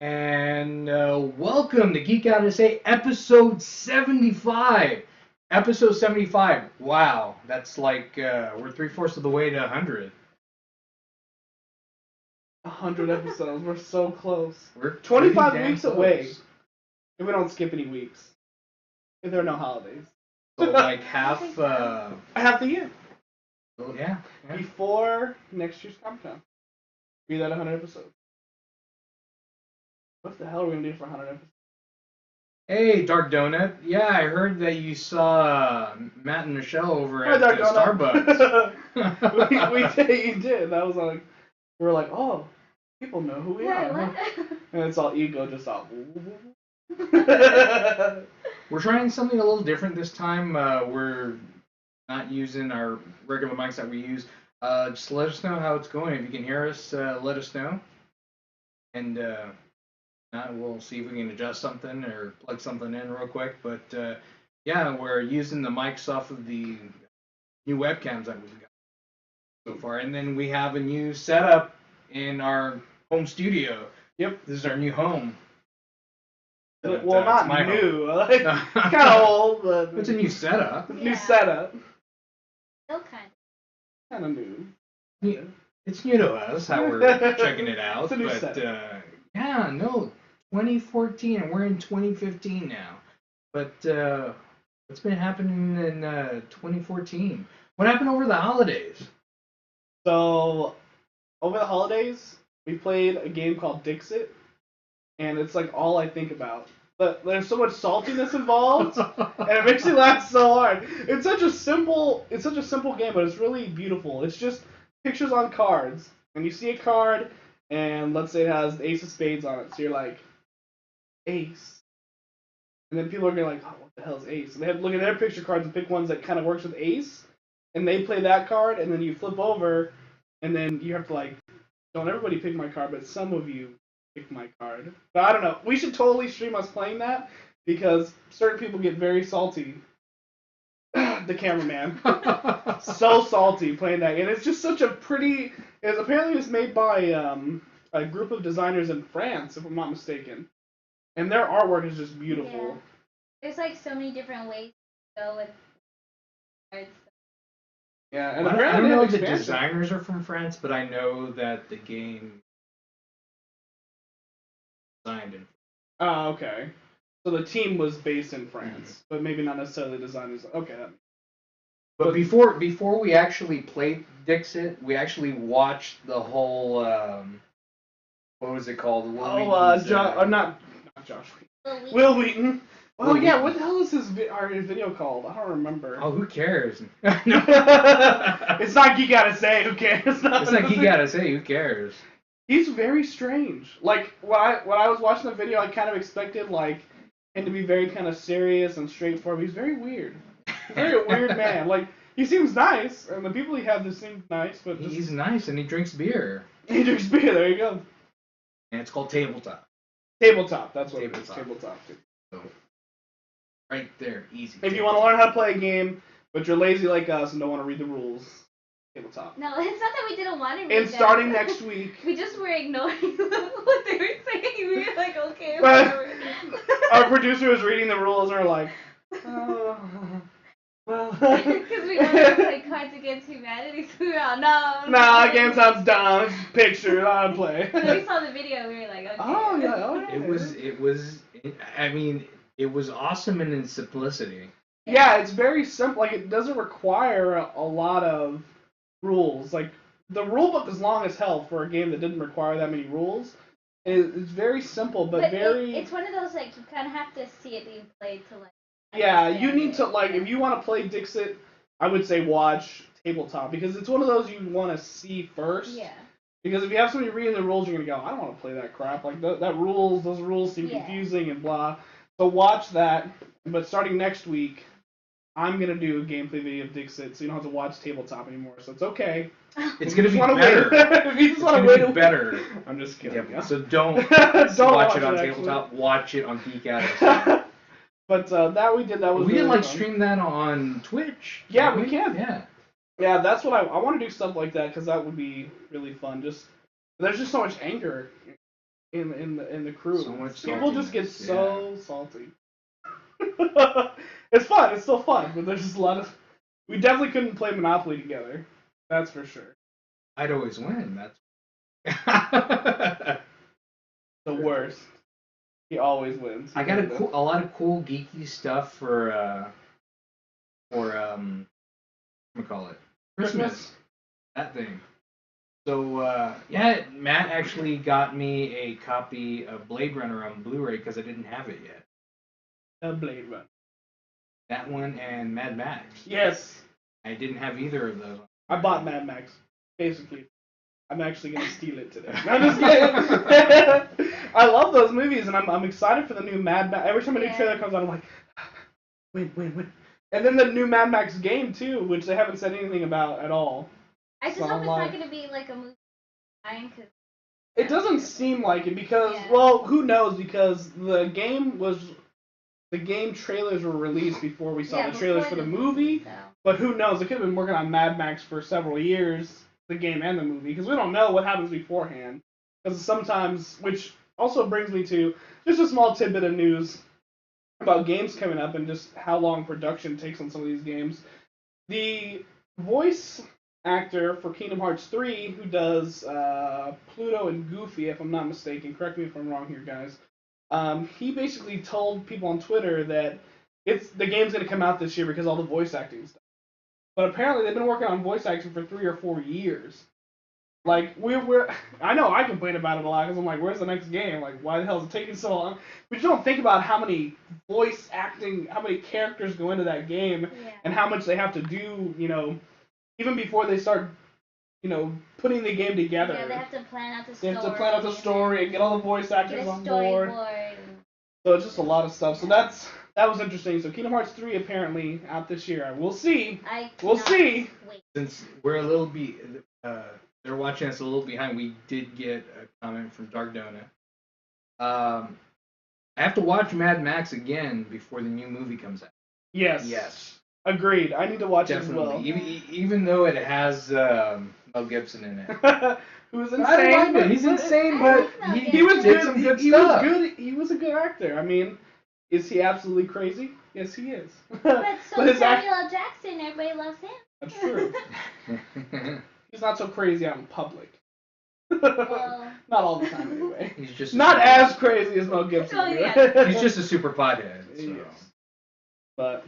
And welcome to Geek Out SA episode 75. Episode 75. Wow, that's like we're three-fourths of the way to 100. 100 episodes. We're so close. We're 25 pretty damn weeks close. away. If we don't skip any weeks. If there are no holidays. So like half. Half the year. Yeah. Before next year's Comic Con. Be that 100 episodes. What the hell are we going to do for 100 episodes? Hey, Dark Donut. Yeah, I heard that you saw Matt and Michelle over Hi, at Dark Starbucks. we did. You did. That was like, we were like, oh, people know who we are. What? And it's all ego, just all. We're trying something a little different this time. We're not using our regular mics that we use. Just let us know how it's going. If you can hear us, let us know. And we'll see if we can adjust something or plug something in real quick. But yeah, we're using the mics off of the new webcams that we've got so far. And then we have a new setup in our home studio. Yep. This is our new home. Well, But, not new. home. Like, kind of old, but It's a new setup. new setup. Still kind Kind of new. It's new to us how we're checking it out. It's a new but setup. yeah, no, 2014 and we're in 2015 now. But what's been happening in 2014? What happened over the holidays? So, over the holidays, we played a game called Dixit, and it's like all I think about. But there's so much saltiness involved, and it makes me laugh so hard. It's such a simple game, but it's really beautiful. It's just pictures on cards, and you see a card, and let's say it has the Ace of Spades on it, so you're like, Ace. And then people are gonna like, oh, what the hell is Ace? And they have to look at their picture cards and pick ones that kind of works with Ace, and they play that card, and then you flip over, and then you have to like, don't everybody pick my card, but some of you pick my card. But I don't know. We should totally stream us playing that because certain people get very salty. The cameraman, so salty playing that, and it's just such a pretty. Apparently, it's made by a group of designers in France, if I'm not mistaken, and their artwork is just beautiful. Yeah. There's like so many different ways to go with cards. Yeah, and Well, I apparently don't they know have if the expansion. designers are from France, but I know that the game designed in. Oh, okay. So the team was based in France, but maybe not necessarily the designers. Okay. But before we actually played Dixit, we actually watched the whole what was it called? Not Josh. Well, we- Will Wheaton. Oh Will yeah, Wheaton. what the hell is his video called? I don't remember. Oh, who cares? It's not Geek Out SA. Who cares? It's like you gotta say, who cares? He's very strange. Like when I was watching the video, I kind of expected like him to be very kind of serious and straightforward. He's very weird. He's a very weird man. Like he seems nice, and the people he has just seem nice, but just, He's nice and he drinks beer. he drinks beer. There you go. And it's called tabletop. Tabletop. That's what it is. Tabletop. Tabletop. So right there, easy. If you want to learn how to play a game, but you're lazy like us and don't want to read the rules, tabletop. No, it's not that we didn't want to read And them. starting next week, We just were ignoring what they were saying. We were like, okay, But- whatever. our producer was reading the rules and we're like, oh, well. Because we wanted to play Cards Against Humanity, so we were all, no. Nah, that game sounds dumb. It's just pictures. I don't play. Then we saw the video, we were like, okay. Oh yeah, oh yeah. I mean, it was awesome in its simplicity. Yeah, it's very simple. Like it doesn't require a lot of rules. Like the rule book is long as hell for a game that didn't require that many rules. It's very simple, but very. It's one of those, like, you kind of have to see it being played to, like. Yeah, you understand need to it. like if you want to play Dixit, I would say watch tabletop because it's one of those you want to see first. Yeah. Because if you have somebody reading the rules, you're gonna go, I don't want to play that crap. Like those rules seem Yeah. confusing and blah. So watch that. But starting next week, I'm gonna do a gameplay video of Dixit, so you don't have to watch tabletop anymore. So it's okay. It's If gonna you be just wanna better. wait- if you just It's want to gonna wait be a week- better. I'm just kidding. Yeah, so don't Don't watch it on actually. tabletop. Watch it on Geek Out. But that we did. That was We really can like fun. stream that on Twitch. Yeah, can't we can. Yeah. Yeah, that's what I want to do stuff like that because that would be really fun. Just there's just so much anger in the crew. So much People just get saltiness, so salty. It's fun. It's still fun, but there's just a lot of. We definitely couldn't play Monopoly together. That's for sure. I'd always win. That's. The worst. He always wins. I got a lot of cool geeky stuff for what do we call it? Christmas. That thing. So yeah, Matt actually got me a copy of Blade Runner on Blu-ray because I didn't have it yet. A Blade Runner. That one and Mad Max. Yes. I didn't have either of those. I bought Mad Max. Basically, I'm actually gonna steal it today. No, I'm just kidding. I love those movies, and I'm excited for the new Mad Max. Every time a new trailer comes out, I'm like, win. And then the new Mad Max game too, which they haven't said anything about at all. I just hope it's not gonna be like a movie. Cause it doesn't seem like it because, well, who knows? Because the game trailers were released before we saw the trailers for the movie. So. But who knows? They could have been working on Mad Max for several years, the game and the movie, because we don't know what happens beforehand. Because sometimes, which also brings me to just a small tidbit of news about games coming up and just how long production takes on some of these games. The voice actor for Kingdom Hearts 3, who does Pluto and Goofy, if I'm not mistaken, correct me if I'm wrong here, guys. He basically told people on Twitter that the game's going to come out this year because all the voice acting stuff. But apparently they've been working on voice acting for 3 or 4 years. Like, I know I complain about it a lot because I'm like, where's the next game? Like, why the hell is it taking so long? But you don't think about how many voice acting, how many characters go into that game, and how much they have to do, even before they start, putting the game together. Yeah, they have to plan out the story. They have to plan out the story and get all the voice actors on board. So it's just a lot of stuff. So that was interesting. So Kingdom Hearts 3 apparently out this year. We'll see. We'll see. Wait. Since we're a little they're watching us a little behind. We did get a comment from Dark Donut. I have to watch Mad Max again before the new movie comes out. Yes. Agreed. I need to watch it as well. Even though it has Mel Gibson in it. Who's insane. I like it. He's insane, but he was did good. some good He stuff. was good. He was a good actor. I mean, is he absolutely crazy? Yes, he is. But Samuel L. Jackson, everybody loves him. That's true. He's not so crazy out in public. Well, not all the time, anyway. He's just not as crazy as Mel Gibson. He's just a super pothead. So.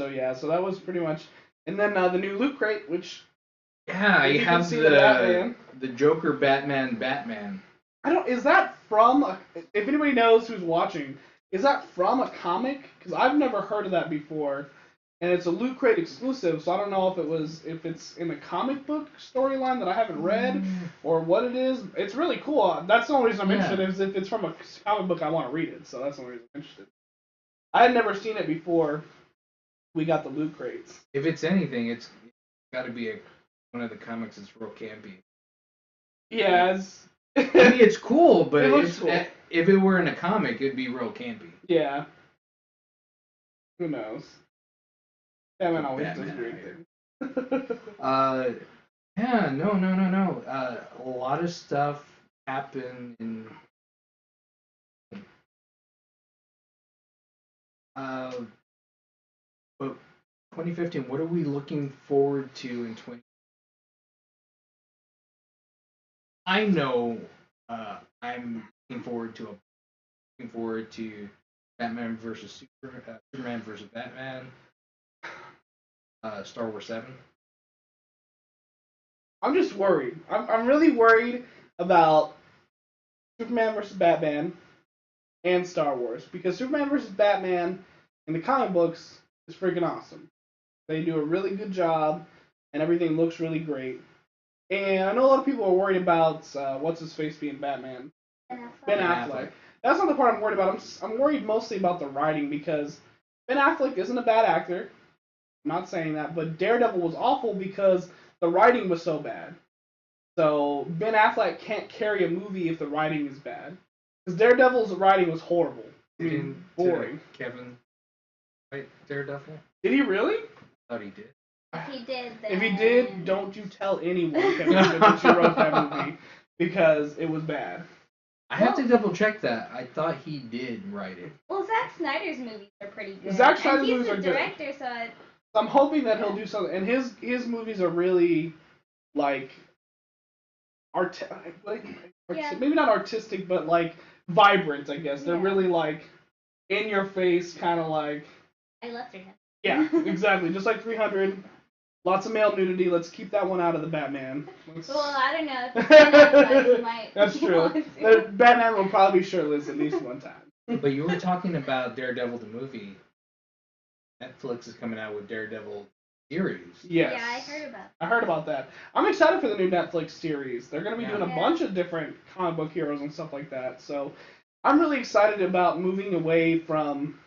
Yes. So that was pretty much. And then the new Loot Crate, which. Yeah, you have the Joker Batman. Is that from? If anybody knows who's watching, is that from a comic? Because I've never heard of that before. And it's a Loot Crate exclusive, so I don't know if it's in a comic book storyline that I haven't read or what it is. It's really cool. That's the only reason I'm interested is if it's from a comic book I want to read it. So that's the only reason I'm interested. I had never seen it before we got the Loot Crates. If it's anything, it's got to be one of the comics that's real campy. Yeah. I mean, it's cool, but cool. If it were in a comic, it'd be real campy. Yeah. Who knows? Batman always does great things. Yeah, no. A lot of stuff happened in. But 2015. What are we looking forward to in 20? I know. I'm looking forward to Batman versus Superman versus Batman. Star Wars 7. I'm just worried. I'm really worried about Superman versus Batman and Star Wars because Superman versus Batman in the comic books is freaking awesome. They do a really good job and everything looks really great. And I know a lot of people are worried about what's his face being Batman. Ben Affleck. That's not the part I'm worried about. I'm worried mostly about the writing because Ben Affleck isn't a bad actor. I'm not saying that, but Daredevil was awful because the writing was so bad. So Ben Affleck can't carry a movie if the writing is bad. Because Daredevil's writing was horrible. Boring. Kevin write Daredevil? Did he really? I thought he did. If he did, then... If he did, don't you tell anyone, Kevin, that you wrote that movie because it was bad. I have to double check that. I thought he did write it. Well, Zack Snyder's movies are pretty good. Zack Snyder's and he's movies the are good. director, so I'm hoping that he'll do something. And his movies are really like maybe not artistic, but like vibrant. I guess they're really like in your face, kind of like. I love 300. Yeah, exactly. Just like 300. Lots of male nudity. Let's keep that one out of the Batman. Well, I don't know. If it's might That's true. Batman will probably be shirtless at least one time. But you were talking about Daredevil the movie. Netflix is coming out with Daredevil series. Yes. Yeah, I heard about that. I heard about that. I'm excited for the new Netflix series. They're going to be doing a bunch of different comic book heroes and stuff like that. So I'm really excited about moving away from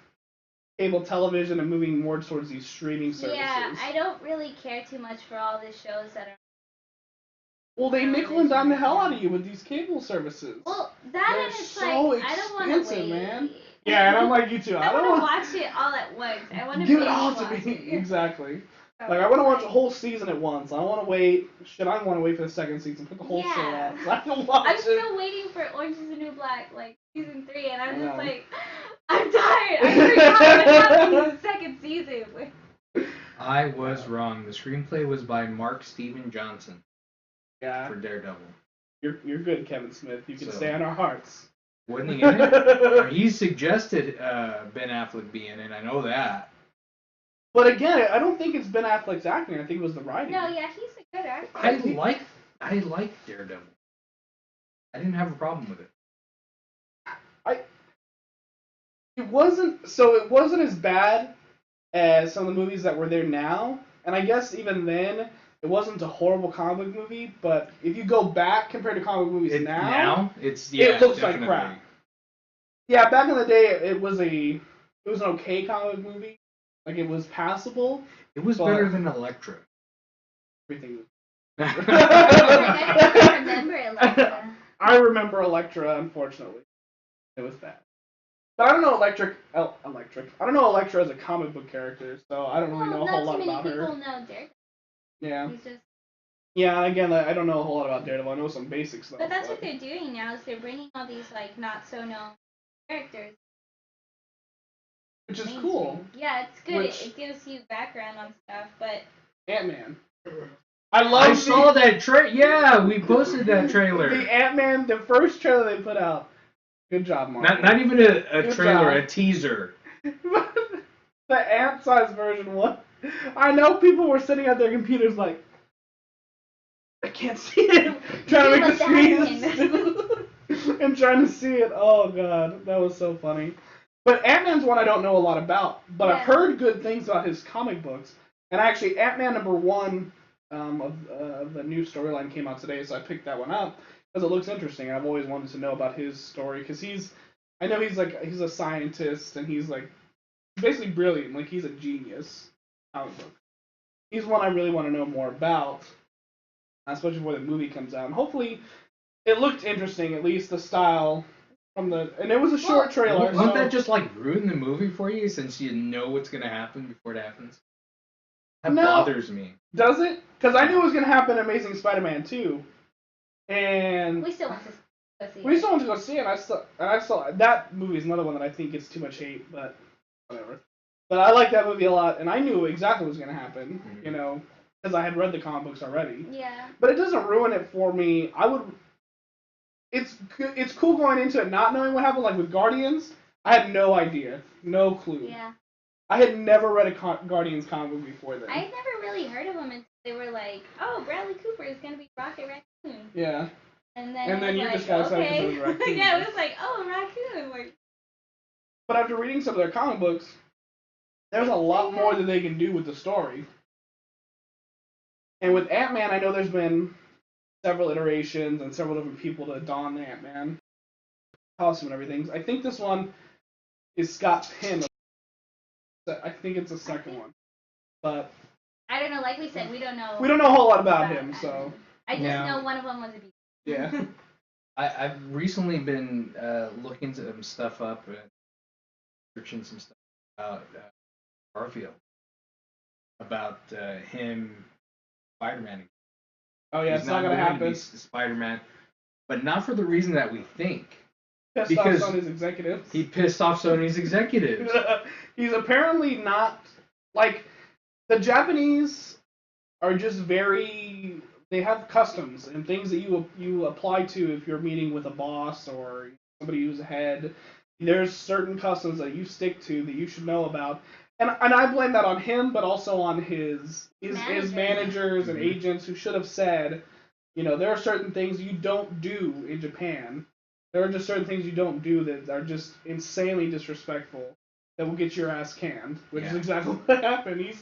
cable television and moving more towards these streaming services. Yeah, I don't really care too much for all the shows that are. Well, they nickel and dime the hell out of you with these cable services. Well, that They're and it's so like, I don't want to wait. man. Yeah, and I'm like you too. I don't want to watch it all at once. I want to give it all to me. Exactly. Like, I want to watch a whole season at once. I don't want to wait. Should I want to wait for the second season? Put the whole show out. So I can watch I'm it. still waiting for Orange is the New Black, like, season 3, and I'm just like, I'm tired. I forgot what happened in the second season. I was wrong. The screenplay was by Mark Steven Johnson. Yeah. For Daredevil. You're good, Kevin Smith. You can stay in our hearts. Wasn't he in it? He suggested Ben Affleck be in it. I know that. But again, I don't think it's Ben Affleck's acting. I think it was the writing. No, yeah, he's a good actor. I like Daredevil. I didn't have a problem with it. It wasn't as bad as some of the movies that were there now. And I guess even then, it wasn't a horrible comic book movie. But if you go back compared to comic book movies it looks like crap. Yeah, back in the day, it was an okay comic book movie. Like, it was passable. It was better than Elektra. Everything was. I remember Elektra. I remember Elektra, unfortunately. It was bad. But I don't know Electra as a comic book character, so I don't really know a whole lot about her. Not too many people know Daredevil. Yeah. He's just... Yeah, again, I don't know a whole lot about Daredevil. I know some basics, though. But that's what they're doing now, is they're bringing all these, like, not-so-known characters. Which is cool. Yeah, it's good. It gives you background on stuff, but... Ant-Man. I saw that trailer. Yeah, we posted that trailer. The Ant-Man, the first trailer they put out. Good job, Mark. Not even a trailer, a teaser. The ant-sized version one. I know people were sitting at their computers like, I can't see it. Trying to make the screen and trying to see it. Oh god, that was so funny. But Ant-Man's one I don't know a lot about, but I've heard good things about his comic books. And actually, Ant-Man #1 of the new storyline came out today, so I picked that one up because it looks interesting. I've always wanted to know about his story because I know he's a scientist and he's like basically brilliant. Like, he's a genius. Comic book. He's one I really want to know more about, especially before the movie comes out. And hopefully, it looked interesting. At least the style. And it was a short trailer. Won't that just like ruin the movie for you since you know what's gonna happen before it happens? That bothers me. Does it? Because I knew it was gonna happen in Amazing Spider-Man 2, and we still want to go see it. We still want to go see it. I saw that movie is another one that I think gets too much hate, but whatever. But I like that movie a lot, and I knew exactly what was gonna happen. You know, because I had read the comic books already. Yeah. But it doesn't ruin it for me. It's cool going into it not knowing what happened. Like with Guardians, I had no idea, no clue. Yeah. I had never read a Guardians comic book before then. I had never really heard of them until they were like, "Oh, Bradley Cooper is gonna be Rocket Raccoon." Yeah. And then you like, just got excited because it was Raccoon. Yeah, it was like, "Oh, Raccoon!" Like. But after reading some of their comic books, there's a lot more that they can do with the story. And with Ant-Man, I know there's been several iterations and several different people to don the Ant-Man costume and everything. I think this one is Scott Pym. I think it's the second one. But I don't know, like we said, we don't know. We don't know a whole lot about him, so. I just know one of them was a beast. Yeah. I've recently been looking some stuff up and searching some stuff about Garfield. About him, Spider-Man. Oh yeah, He's it's not gonna happen. Spider-Man, but not for the reason that we think. pissed Because off Sony's executives. he pissed off Sony's executives. He's apparently not like the Japanese are just very. They have customs and things that you apply to if you're meeting with a boss or somebody who's ahead. There's certain customs that you stick to that you should know about, and I blame that on him, but also on his managers and agents who should have said, there are certain things you don't do in Japan. There are just certain things you don't do that are just insanely disrespectful that will get your ass canned, which is exactly what happened.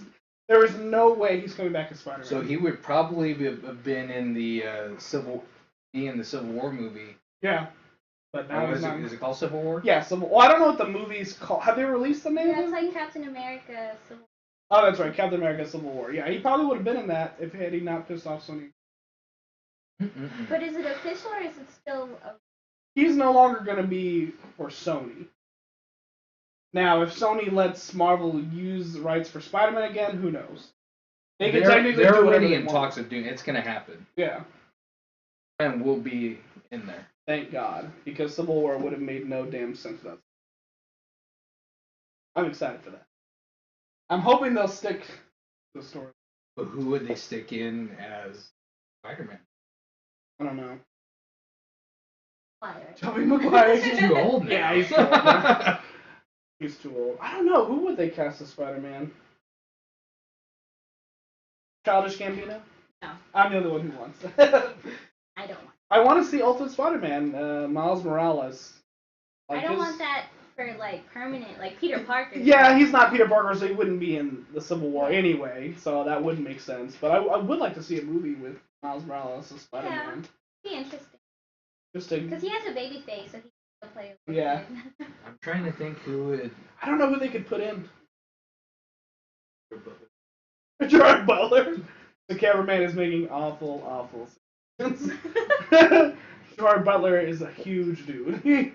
There is no way he's coming back as Spider-Man. So he would probably have been in the Civil War movie. Yeah. But now is it called Civil War? Yeah, Civil War. Well, I don't know what the movie's called. Have they released the name? Yeah, it's like Captain America Civil War. Oh, that's right, Captain America Civil War. Yeah, he probably would have been in that if had he not pissed off Sony. But is it official or is it still He's no longer going to be for Sony. Now, if Sony lets Marvel use the rights for Spider-Man again, who knows? They're already in talks of doing it. It's going to happen. Yeah. And we'll be in there. Thank God, because Civil War would have made no damn sense without. I'm excited for that. I'm hoping they'll stick to the story. But who would they stick in as Spider-Man? I don't know. Maguire? Tobey Maguire. He's too old now. Yeah, he's too old. He's too old. I don't know. Who would they cast as Spider-Man? Childish Gambino? No. I'm the other one who wants. I don't want. I want to see Ultimate Spider-Man, Miles Morales. I don't want that for permanent, like Peter Parker. Yeah, he's not Peter Parker, so he wouldn't be in the Civil War anyway. So that wouldn't make sense. But I would like to see a movie with Miles Morales as Spider-Man. Yeah, be interesting. Interesting. Because he has a baby face, so he can play. Yeah. I'm trying to think who would. I don't know who they could put in. Gerard Butler. The cameraman is making awful sense. Gerard Butler is a huge dude.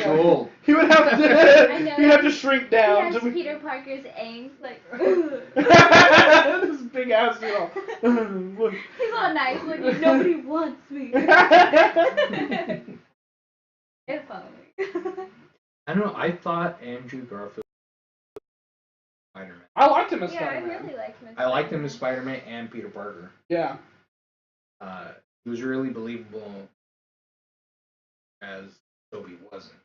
Old. He would have to. He'd have to shrink down. He has Peter Parker's angst, this big ass dude. He's all nice, nobody wants me. It's funny. I don't know. I thought Andrew Garfield was Spider-Man. I liked him as Spider-Man. Yeah, I really liked him. I liked him as Spider-Man and Peter Parker. Yeah. He was really believable as Tobey wasn't.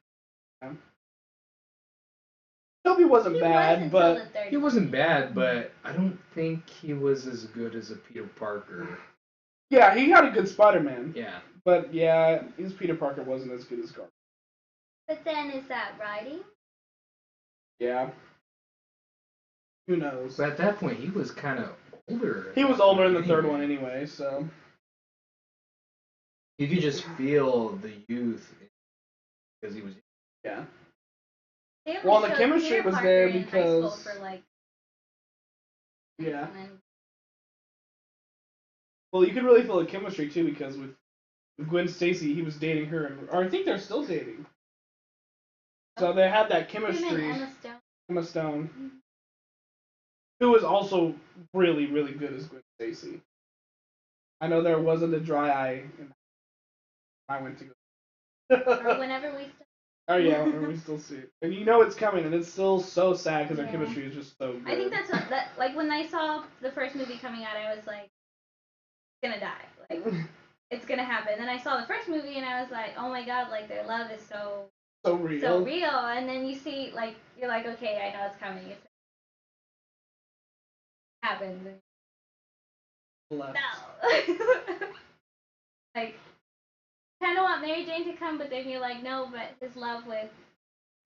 Tobey wasn't bad, but he wasn't bad, but I don't think he was as good as a Peter Parker. Yeah, he had a good Spider-Man. Yeah. But yeah, his Peter Parker wasn't as good as Garfield. But then is that writing? Yeah. Who knows? But at that point, he was kind of older. He was older in the third one anyway, so. You could just feel the youth because he was. Yeah. They Well, the showed chemistry Peter was Parker there in high because. school for Yeah. and then- Well, you could really feel the chemistry too because with Gwen Stacy, he was dating her, or I think they're still dating. So they had that chemistry. Emma Stone, who was also really, really good as Gwen Stacy. I know there wasn't a dry eye in I went to go. Or whenever we. Oh yeah, whenever we still see it, and you know it's coming, and it's still so sad because their chemistry is just so good. I think that's like when I saw the first movie coming out, I was like, it's gonna die, it's gonna happen. Then I saw the first movie and I was like, oh my god, their love is so real. And then you see you're like, okay, I know it's coming. It happens. Left. No. Kind of want Mary Jane to come, but then you're like, no, but his love with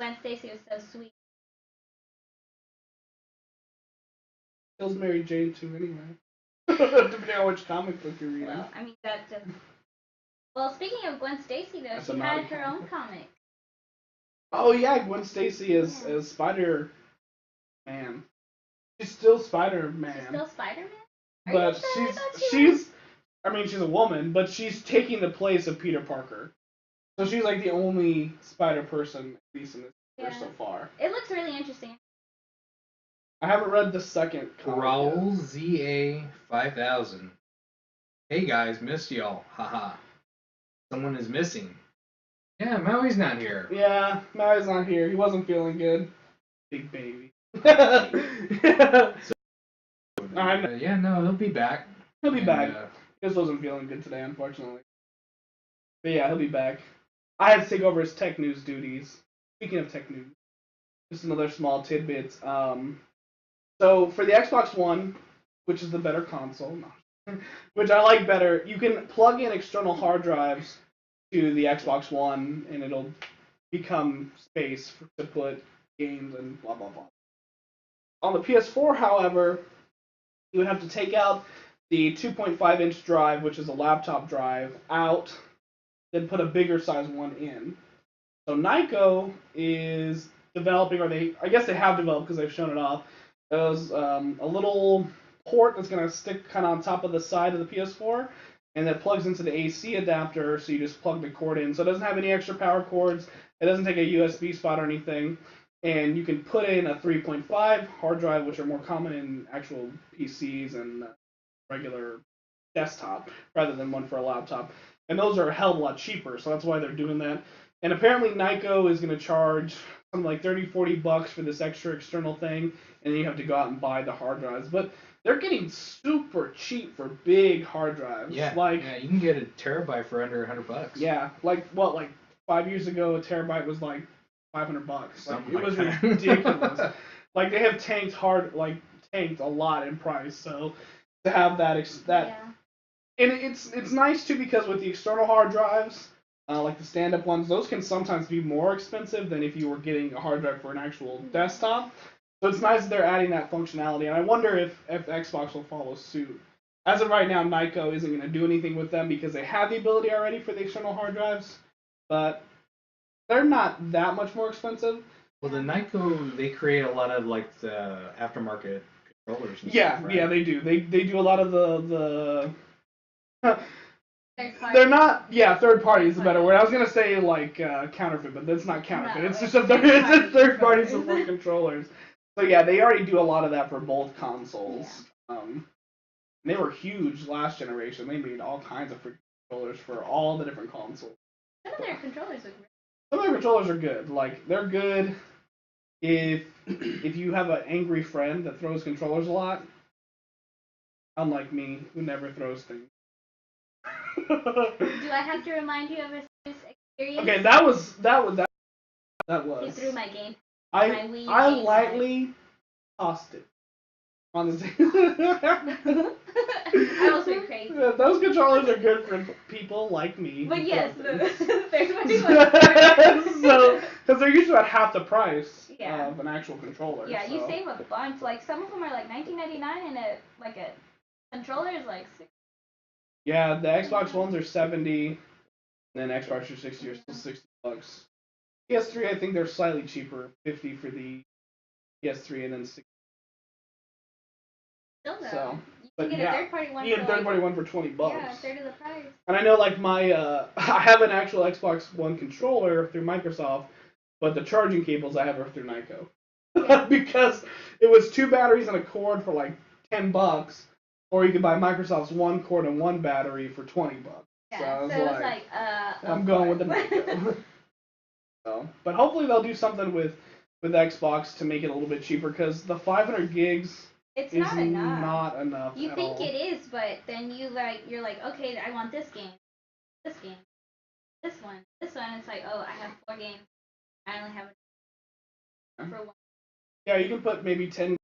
Gwen Stacy was so sweet. Kills Mary Jane too, anyway. Depending on which comic book you're reading. Well, I mean that just. Well, speaking of Gwen Stacy, though, she had her own comic. Oh yeah, Gwen Stacy as Spider-Man. She's still Spider-Man. She's still Spider-Man? But she's a woman, but she's taking the place of Peter Parker. So she's the only Spider person, at least in this year so far. It looks really interesting. I haven't read the second comic Raul ZA 5000. Hey guys, missed y'all. Haha. Someone is missing. Yeah, Maui's not here. Yeah, Maui's not here. He wasn't feeling good. Big baby. Yeah. Yeah, no, he'll be back. He'll be back. He just wasn't feeling good today, unfortunately. But yeah, he'll be back. I had to take over his tech news duties. Speaking of tech news, just another small tidbit. So for the Xbox One, which is the better console, which I like better, you can plug in external hard drives to the Xbox One, and it'll become space to put games and blah blah blah. On the PS4, however, you would have to take out the 2.5-inch drive, which is a laptop drive, out, then put a bigger size one in. So Nyko is developing, or I guess they have developed because they've shown it off. There's a little port that's going to stick kind of on top of the side of the PS4, and that plugs into the AC adapter, so you just plug the cord in. So it doesn't have any extra power cords. It doesn't take a USB spot or anything. And you can put in a 3.5 hard drive, which are more common in actual PCs and regular desktop, rather than one for a laptop. And those are a hell of a lot cheaper, so that's why they're doing that. And apparently Nyko is going to charge something like $30-40 for this extra external thing, and then you have to go out and buy the hard drives. But they're getting super cheap for big hard drives. Yeah, yeah, you can get a terabyte for under $100. Yeah, like 5 years ago, a terabyte was like $500. Like, it was that. ridiculous. Like they have tanked a lot in price. So to have that and it's nice too, because with the external hard drives, like the stand-up ones, those can sometimes be more expensive than if you were getting a hard drive for an actual desktop. So it's nice that they're adding that functionality, and I wonder if Xbox will follow suit. As of right now, Nyko isn't going to do anything with them because they have the ability already for the external hard drives, but they're not that much more expensive. Well, the Nyko, they create a lot of like the aftermarket controllers. And Yeah, stuff, right? yeah, they do. They do a lot of the they're not. Yeah, third party is a better word. I was gonna say like counterfeit, but that's not counterfeit. No, it's it's just it's a third party controllers. support controllers. So yeah, they already do a lot of that for both consoles. They were huge last generation. They made all kinds of controllers for all the different consoles. Some of their controllers are great. Some of their controllers are good. Like they're good if you have an angry friend that throws controllers a lot. Unlike me, who never throws things. Do I have to remind you of this experience? Okay, that was. You threw my game. I Wii lightly tossed it on the table. I was so crazy. Those controllers are good for people like me. But yes, there's one. So, because they're usually about half the price of an actual controller. Yeah, you save a bunch. Like some of them are like $19.99, and a controller is like $60. Yeah, the Xbox Ones are $70, and then Xbox 360 are still $60. PS3, I think they're slightly cheaper, $50 for the PS3, and then $60. Still though. So, you can get a third-party one. You get a third-party one for $20. Yeah, a third of the price. And I know, like my, I have an actual Xbox One controller through Microsoft, but the charging cables I have are through Nyko, because it was 2 batteries and a cord for like $10. Or you could buy Microsoft's 1 cord and 1 battery for $20. Yeah, so I was like, I'm going with the Nyko. So, but hopefully they'll do something with Xbox to make it a little bit cheaper, because the 500 gigs it's is not enough. Not enough. You at think all. it is, but then you're like, okay, I want this game, this one. It's like, oh, I have 4 games. I only have it for 1. Yeah, you can put maybe 10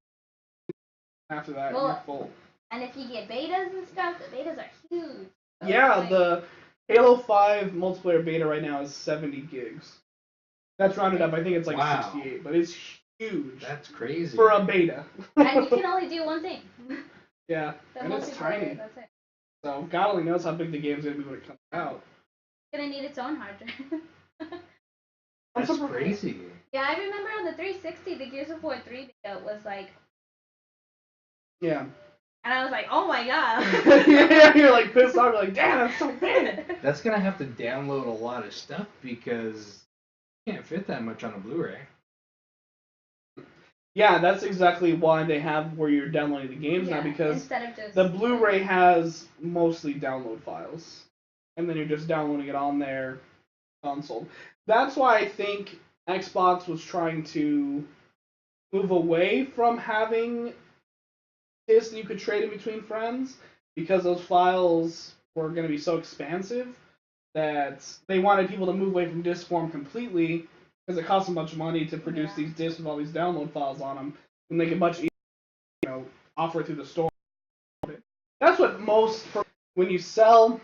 after that. Well, you're full. And if you get betas and stuff, the betas are huge. So Yeah, like, the Halo 5 multiplayer beta right now is 70 gigs. That's rounded up. I think it's like 68, but it's huge. That's crazy. For a beta. And you can only do one thing. Yeah, The and it's tiny. That's it. So God only knows how big the game's gonna be when it comes out. It's gonna need its own hard drive. That's crazy. Yeah, I remember on the 360, the Gears of War 3 beta was like. Yeah. And I was like, oh my god. Yeah, you're like pissed off. You're like, damn, that's so big. That's gonna have to download a lot of stuff because you can't fit that much on a Blu-ray. Yeah, that's exactly why they have where you're downloading the games now, because instead of just the Blu-ray has mostly download files, and then you're just downloading it on there. console. That's why I think Xbox was trying to move away from having discs you could trade in between friends because those files were going to be so expansive that they wanted people to move away from disc form completely because it costs a bunch of money to produce these discs with all these download files on them and make it much easier, offer it through the store. That's what most when you sell,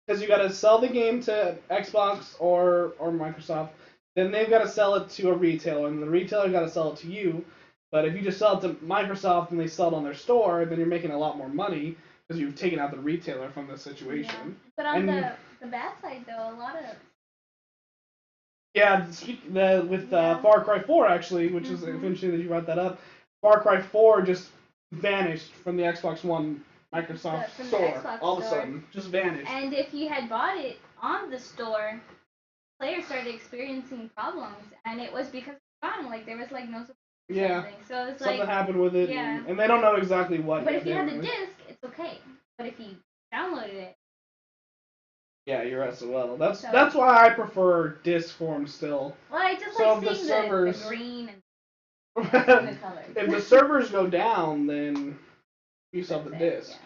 because you got to sell the game to Xbox or Microsoft, then they've got to sell it to a retailer, and the retailer got to sell it to you. But if you just sell it to Microsoft and they sell it on their store, then you're making a lot more money because you've taken out the retailer from the situation. Yeah. But on the bad side, though, a lot of with Far Cry 4 actually, which is interesting that you brought that up. Far Cry 4 just vanished from the Xbox One Microsoft store all of a sudden, just vanished. And if you had bought it on the store, players started experiencing problems, and it was because of gone. Like there was like no support. Yeah. So it's something like happened with it, and they don't know exactly what. But if you had the disc, it's okay. But if you downloaded it. Yeah, you're SOL. That's why I prefer disc form still. Well, I just like seeing the green and the colors. If the servers go down, then you sell the disc. Yeah.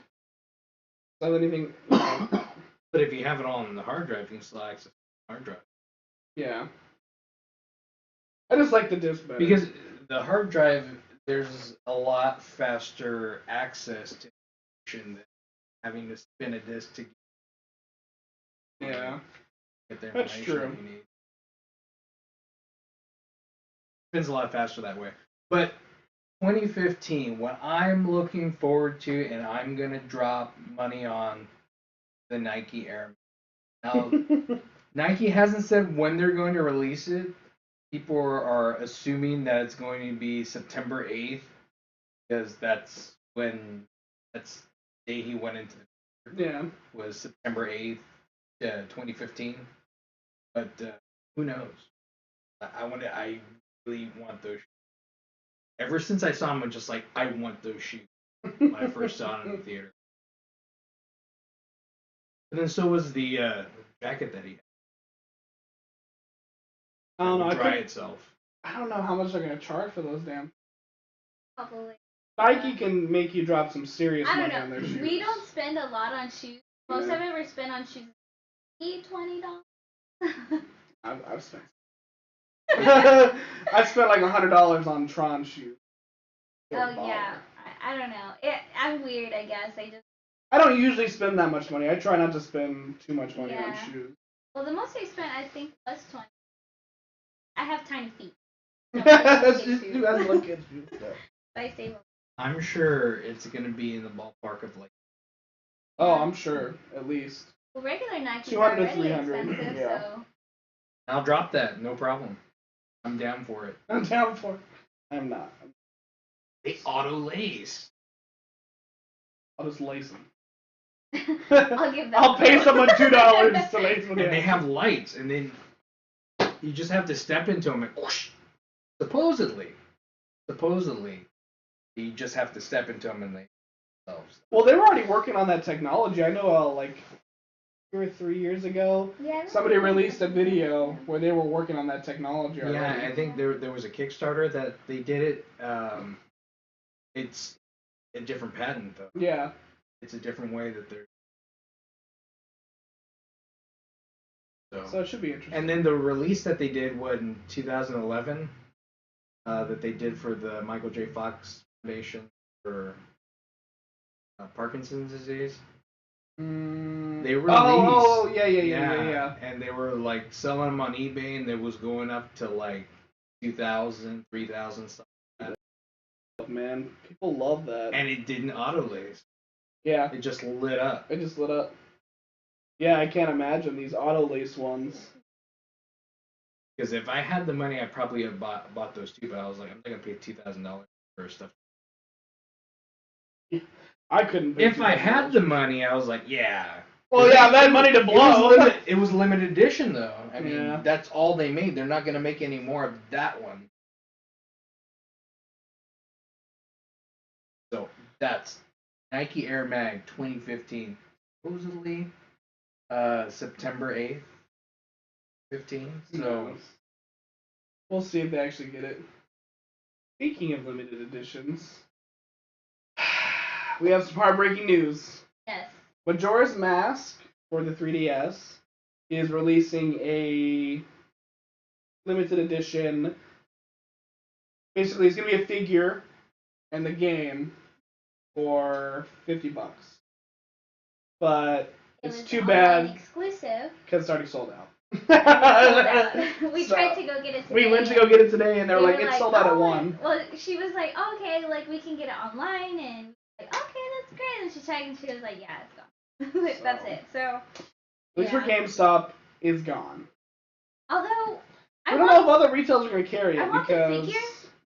So anything. But if you have it all on the hard drive, you can still access the hard drive. Yeah. I just like the disc better. Because the hard drive, there's a lot faster access to information than having to spin a disc to get the information that you need. Spins a lot faster that way. But 2015, what I'm looking forward to, and I'm gonna drop money on the Nike Air. Now, Nike hasn't said when they're going to release it. People are assuming that it's going to be September 8th because that's the day he went into the was September 8th, 2015. But who knows? I really want those shoes. Ever since I saw them, I'm just like, I want those shoes when I first saw them in the theater. And then so was the jacket that he had. I don't know. Dry itself. I don't know how much they're gonna charge for those damn. Probably. Nike can make you drop some serious money on their shoes. We don't spend a lot on shoes. Most I've ever spent on shoes is $20. I've spent. I spent like $100 on Tron shoes. Oh yeah, I don't know. I'm weird, I guess. I don't usually spend that much money. I try not to spend too much money on shoes. Well, the most I spent, I think, was $20. I have tiny feet. That's what kids do. I save. I'm sure it's gonna be in the ballpark of like. Oh, I'm sure, at least. Well, regular Nike 200 to 300. Expensive, so. I'll drop that, no problem. I'm down for it. I'm down for it. I'm not. They auto lace. I'll just lace them. I'll give that. I'll pay someone $2 to lace them. And they have lights, and then you just have to step into them and whoosh. Supposedly, you just have to step into them and they themselves. Well, they were already working on that technology. I know, like 2 or 3 years ago, somebody released a video where they were working on that technology already. Yeah, I think there was a Kickstarter that they did it. It's a different patent though. Yeah. It's a different way that they're. So it should be interesting. And then the release that they did was in 2011. That they did for the Michael J. Fox Foundation for Parkinson's disease. They released. Yeah. And they were like selling them on eBay, and it was going up to like 2,000, 3,000 stuff. Man, people love that. And it didn't auto lace. Yeah. It just lit up. Yeah, I can't imagine these auto lace ones. Because if I had the money, I probably have bought those too. But I was like, I'm not gonna pay $2,000 for stuff. I couldn't. If I had the money, I was like, yeah. Well, yeah, I had money to blow. It was limited edition though. I mean, that's all they made. They're not gonna make any more of that one. So that's Nike Air Mag 2015, supposedly September 8th. 15. Who So knows? We'll see if they actually get it. Speaking of limited editions, we have some heartbreaking news. Yes. Majora's Mask for the 3DS is releasing a limited edition. Basically, it's going to be a figure and the game for $50. But it's too bad exclusive because it's already sold out. We tried to go get it today. We went to go get it today, and they were like, it's sold out at 1. Well, she was like, oh, okay, like, we can get it online, and like, okay, that's great. And she checked, and she was like, yeah, it's gone. Like, that's it. So, at least for GameStop, is gone. Although, I don't know if other retailers are going to carry it. I want because... the figure,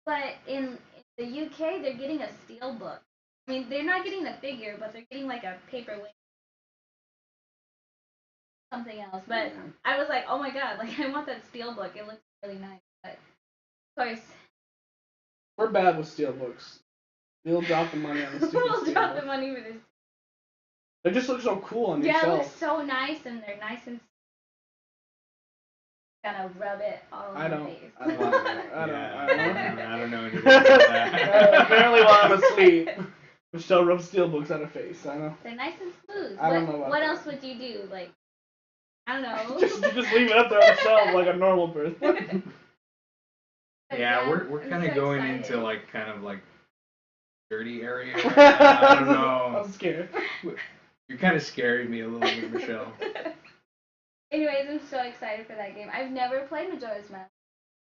but in the UK, they're getting a steel book. I mean, they're not getting the figure, but they're getting, like, a paperweight. Something else, but I was like, oh my god, like I want that steel book. It looks really nice, but of course we're bad with steel books. We'll drop the money on the steel we'll drop the money for this. They just look so cool on your shelf. shelf. It looks so nice, and they're nice and kind of rub it all over my face. I don't know anything about that. Apparently, while I'm asleep, Michelle rubs steel books on her face. I know. They're nice and smooth. I don't know about what that. else would you do? Like, I don't know. just leave it up there on the shelf like a normal person. Yeah, we're kind of going into like kind of like dirty area. Right now. I don't know. I'm scared. You're kind of scaring me a little bit, Michelle. Anyways, I'm so excited for that game. I've never played Majora's Mask,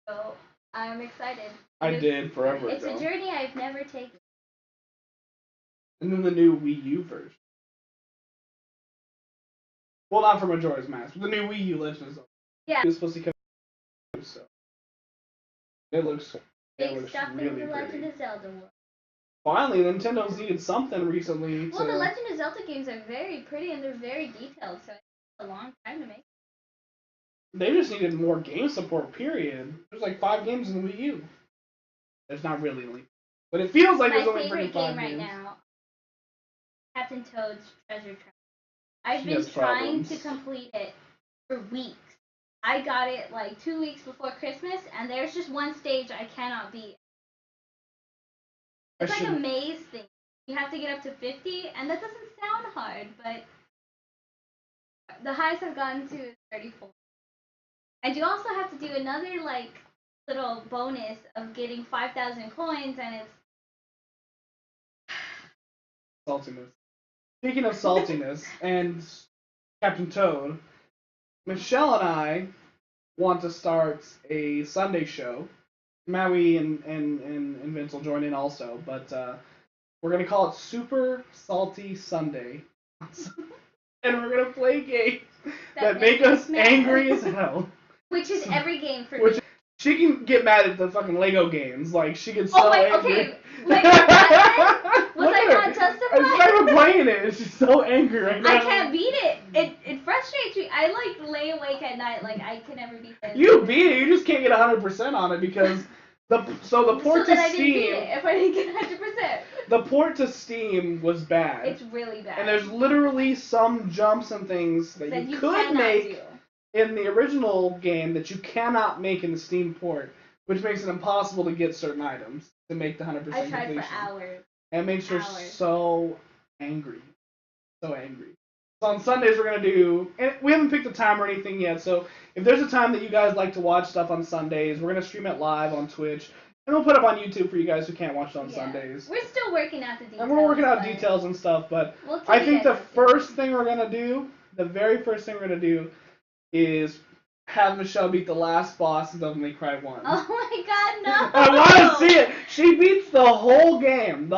so I'm excited. I did forever It's ago. a journey I've never taken. And then the new Wii U version. Well, not for Majora's Mask, but the new Wii U Legend of Zelda. Yeah. It was supposed to come out, so it looks Big stuff really in the Legend pretty. of Zelda world. Finally, Nintendo's needed something recently Well, the Legend of Zelda games are very pretty and they're very detailed, so it took a long time to make. They just needed more game support, period. There's like 5 games in the Wii U. There's not really only, but it feels like there's only 5 games. My favorite game right now, Captain Toad's Treasure Trap. I've She been has trying problems. to complete it for weeks. I got it like 2 weeks before Christmas, and there's just one stage I cannot beat. It's like a maze thing. You have to get up to 50, and that doesn't sound hard, but the highest I've gotten to is 34. And you also have to do another like little bonus of getting 5,000 coins, and it's Saltiness. Speaking of saltiness and Captain Toad, Michelle and I want to start a Sunday show. Maui and Vince will join in also, but we're going to call it Super Salty Sunday. And we're going to play games that make us angry as hell. Which is every game for me. She can get mad at the fucking Lego games. Like, she gets so angry. Okay. Lego Batman? Was I not justified? She's not even playing it. She's so angry right now. I can't beat it. It frustrates me. I, like, lay awake at night. Like, I can never beat this. You beat it. You just can't get 100% on it because the port to I didn't beat Steam... it if I didn't get 100%. The port to Steam was bad. It's really bad. And there's literally some jumps and things that you could make in the original game that you cannot make in the Steam port, which makes it impossible to get certain items to make the 100% completion. I tried for hours. And it makes her so angry. So angry. So on Sundays we're going to do, and we haven't picked a time or anything yet, so if there's a time that you guys like to watch stuff on Sundays, we're going to stream it live on Twitch, and we'll put it up on YouTube for you guys who can't watch it on Sundays. We're still working out the details. And we're working out details and stuff, but I think the first thing we're going to do, the very first thing we're going to do, is have Michelle beat the last boss of Devil May Cry 1. Oh my god, no! I want to see it! She beats the whole game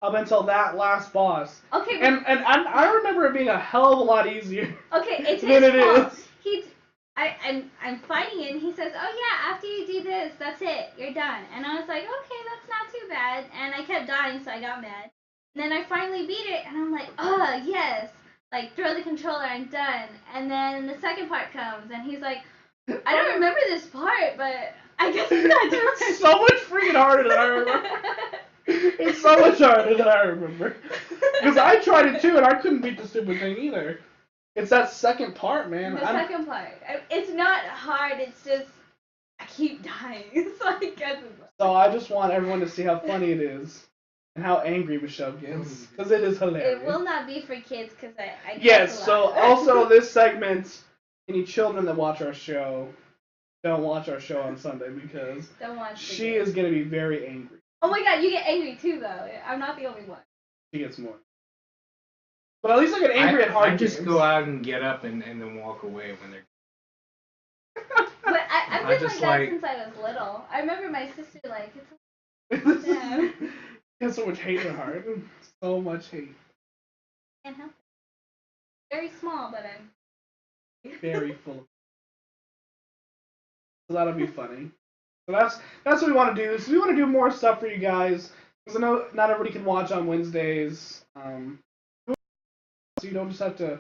up until that last boss. Okay, and I remember it being a hell of a lot easier. Okay, it's than his it fault. is. I'm fighting it, and he says, oh yeah, after you do this, that's it, you're done. And I was like, okay, that's not too bad. And I kept dying, so I got mad. And then I finally beat it, and I'm like, oh, yes. Like, throw the controller, I'm done. And then the second part comes, and he's like, I don't remember this part, but I guess it's not doing It's so much freaking harder than I remember. It's so much harder than I remember. Because I tried it too, and I couldn't beat the stupid thing either. It's that second part, man. The second part. It's not hard. It's just I keep dying. It's like so I just want everyone to see how funny it is and how angry Michelle gets because it is hilarious. It will not be for kids because I yes. So also this segment, any children that watch our show, don't watch our show on Sunday because she is gonna be very angry. Oh my god, you get angry too though. I'm not the only one. She gets more. But at least I get angry at hard I just games. go out and get up and then walk away when they're. But I've been like that since I was little. I remember my sister like, it's She has so much hate in her heart. So much hate. Can't help it. Very small, but I'm very full. So that'll be funny. So that's what we want to do. So we want to do more stuff for you guys because I know not everybody can watch on Wednesdays. So you don't just have to,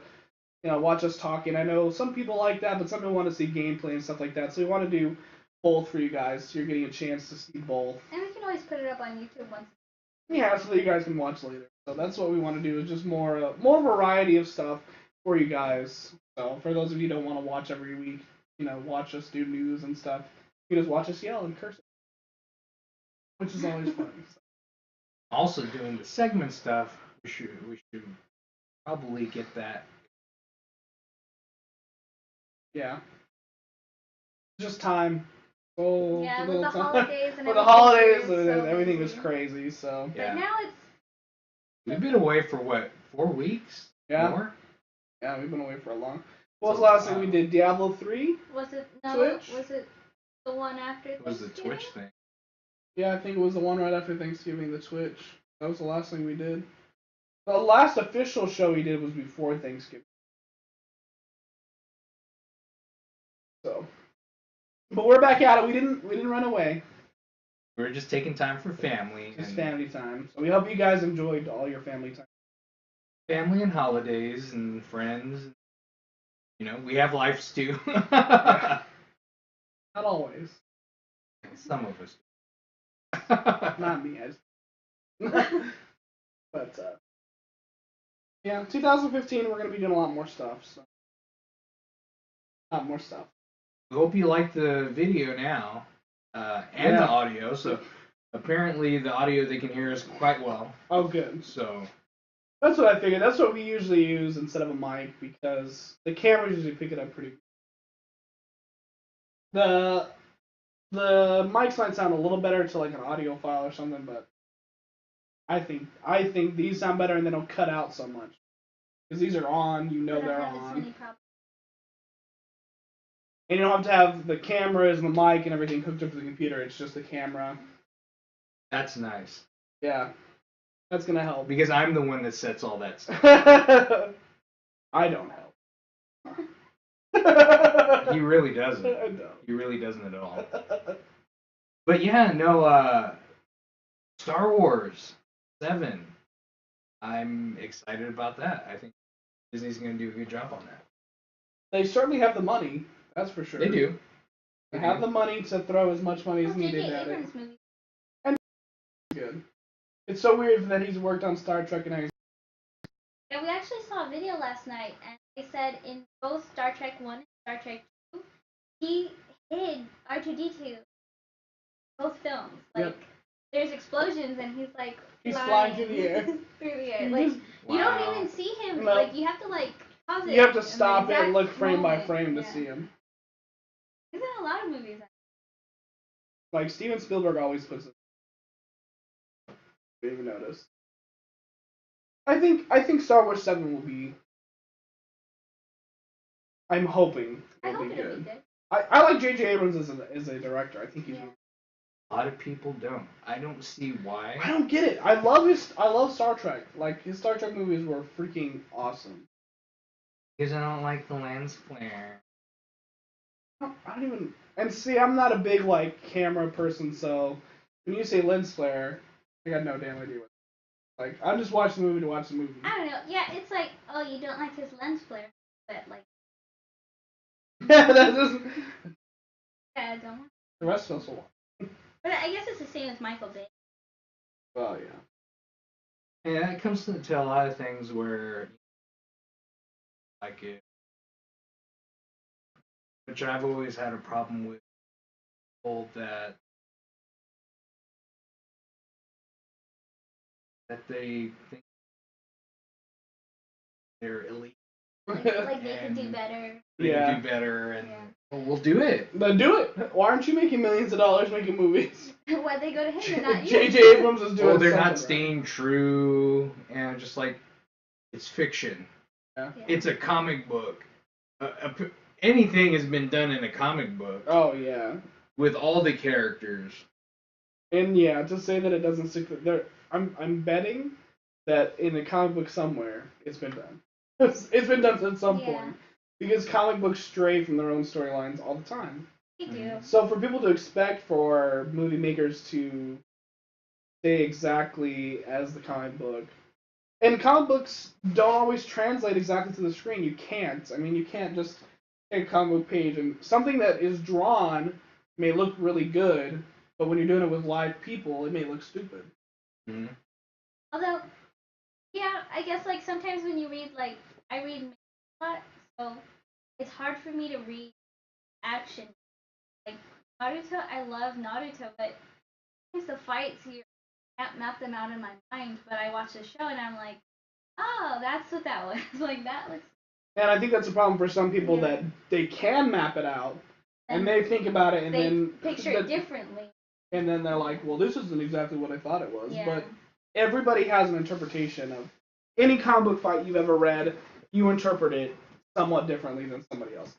watch us talking. I know some people like that, but some people want to see gameplay and stuff like that. So we want to do both for you guys. So you're getting a chance to see both. And we can always put it up on YouTube once. Yeah, so that you guys can watch later. So that's what we want to do is just more variety of stuff for you guys. So for those of you who don't want to watch every week, watch us do news and stuff. You just watch us yell and curse, which is always fun. So. Also doing the segment stuff, we should probably get that. Yeah. Just time. Oh, yeah, with the holidays and everything is crazy. So. Yeah. But now it's. We've been away for what, 4 weeks? Yeah. More? Yeah, we've been away for a long. What was the last thing we did? Diablo 3? Was it no? Twitch? Was it the one after? It was the Twitch thing. Yeah, I think it was the one right after Thanksgiving. The Twitch. That was the last thing we did. The last official show we did was before Thanksgiving. So, but we're back at it. We didn't run away. We're just taking time for family. Just family time. So we hope you guys enjoyed all your family time. Family and holidays and friends. We have lives too. Not always. Some of us. Not me, but yeah, 2015 we're gonna be doing a lot more stuff. So, a lot more stuff. We hope you like the video now and the audio. So apparently the audio they can hear us quite well. Oh, good. So that's what I figured. That's what we usually use instead of a mic because the cameras usually pick it up pretty good. The mics might sound a little better to like an audio file or something, but I think these sound better and they don't cut out so much because these are on. They're on. And you don't have to have the cameras and the mic and everything hooked up to the computer. It's just the camera. That's nice. Yeah. That's going to help. Because I'm the one that sets all that stuff. I don't help. He really doesn't. I don't. He really doesn't at all. But yeah, no, Star Wars 7. I'm excited about that. I think Disney's going to do a good job on that. They certainly have the money. That's for sure. They do. They have the money to throw as much money as needed at it. And good. It's so weird that he's worked on Star Trek and everything. Yeah, we actually saw a video last night, and they said in both Star Trek 1 and Star Trek 2, he hid R2-D2 both films. Like, there's explosions, and he's like flying through the air. Like, you don't even see him. No. Like, you have to like pause it. You have to stop it and look frame by frame to see him. He's in a lot of movies. Like Steven Spielberg always puts it. You even notice. I think Star Wars 7 will be. I'm hoping it'll be good. I like J.J. Abrams as a director. I think he's. A lot of people don't. I don't see why. I don't get it. I love Star Trek. Like his Star Trek movies were freaking awesome. Because I don't like the lens flare. I don't even. And see, I'm not a big like camera person, so when you say lens flare, I got no damn idea what. Like I'm just watching the movie to watch the movie. I don't know. Yeah, it's like, oh, you don't like his lens flare, but like. Yeah, that doesn't. Yeah, I don't. The rest of us will watch. But I guess it's the same as Michael Bay. Oh yeah. Yeah, it comes to a lot of things where like it, which I've always had a problem with people that they think they're elite. Like they can do better. They can do better, and well, we'll do it. Then do it. Why aren't you making millions of dollars making movies? Why'd they go to him and not you? J.J. Abrams is doing. Well, they're not right. staying true, and just like it's fiction. Yeah. It's a comic book. Anything has been done in a comic book. Oh yeah. With all the characters. And yeah, to say that it doesn't stick there, I'm betting that in a comic book somewhere it's been done. It's been done at some point because comic books stray from their own storylines all the time. They do. So for people to expect for movie makers to stay exactly as the comic book, and comic books don't always translate exactly to the screen. You can't. I mean, you can't just take a comic book page and something that is drawn may look really good, but when you're doing it with live people, it may look stupid. Mm-hmm. Although, yeah, I guess like sometimes when you read, like I read a lot, so it's hard for me to read action. Like Naruto, I love Naruto, but sometimes the fights you can't map them out in my mind. But I watch the show and I'm like, oh, that's what that was. Like that looks. And I think that's a problem for some people that they can map it out and they think about it and they then picture it differently. And then they're like, well, this isn't exactly what I thought it was. Yeah. But everybody has an interpretation of any comic book fight you've ever read. You interpret it somewhat differently than somebody else.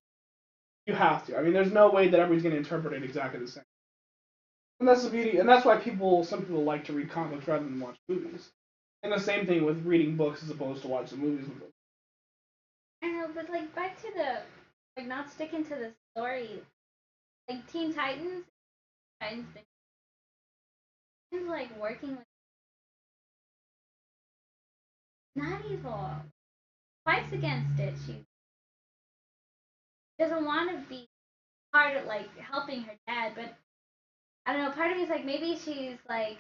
You have to. I mean, there's no way that everybody's going to interpret it exactly the same. And that's the beauty. And that's why some people like to read comic books rather than watch movies. And the same thing with reading books as opposed to watching movies. I know, but like back to the like not sticking to the story. Like Teen Titans like working with not evil. Fights against it. She doesn't want to be part of like helping her dad, but I don't know, part of me is like maybe she's like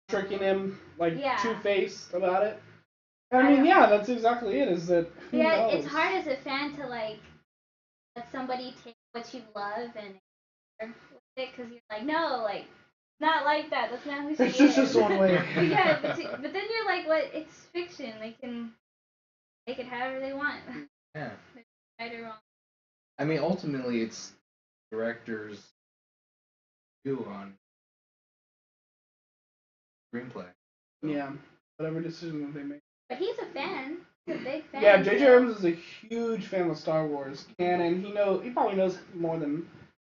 tricking him, like two-faced about it. I mean, that's exactly it. Is that knows? It's hard as a fan to like let somebody take what you love and with it because you're like, no, like not like that. That's not who she is. It's just one way. Yeah, but then you're like, what? It's fiction. They can make it however they want. Yeah. Right or wrong. I mean, ultimately, it's directors' view on screenplay. So. Yeah, whatever decision that they make. But he's a fan. He's a big fan. Yeah, J.J. Abrams is a huge fan of Star Wars canon. He probably knows more than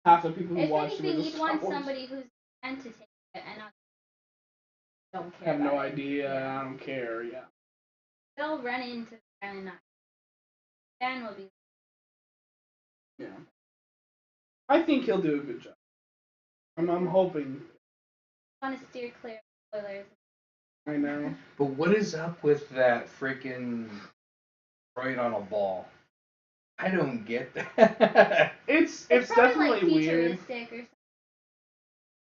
half the people who watch the original Star Wars. You'd want somebody who's fan to take it and not don't care. Have no idea. Yeah. I don't care. Yeah. They'll run into and not. Dan will be. Yeah. I think he'll do a good job. I'm hoping. I want to steer clear of spoilers. I know. But what is up with that freaking droid on a ball? I don't get that. It's definitely like weird.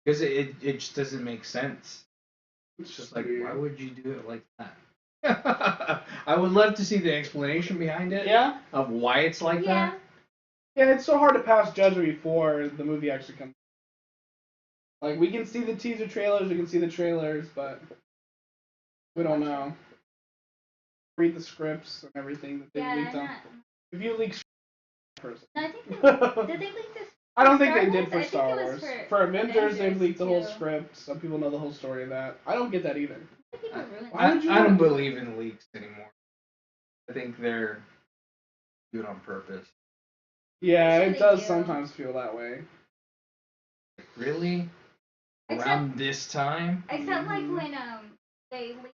Because it just doesn't make sense. It's just like, why would you do it like that? I would love to see the explanation behind it. Yeah. Of why it's like that. Yeah, it's so hard to pass judgment before the movie actually comes. Like, we can see the teaser trailers, we can see the trailers, but we don't know. Read the scripts and everything that they leaked on. If you leak person. No, I think did they leak this? I don't think they did for Star Wars. For Avengers, they've leaked the whole script. Some people know the whole story of that. I don't get that either. I don't believe in leaks anymore. I think they're doing it on purpose. Yeah, it does sometimes feel that way. Really? Around this time? Except like when they leaked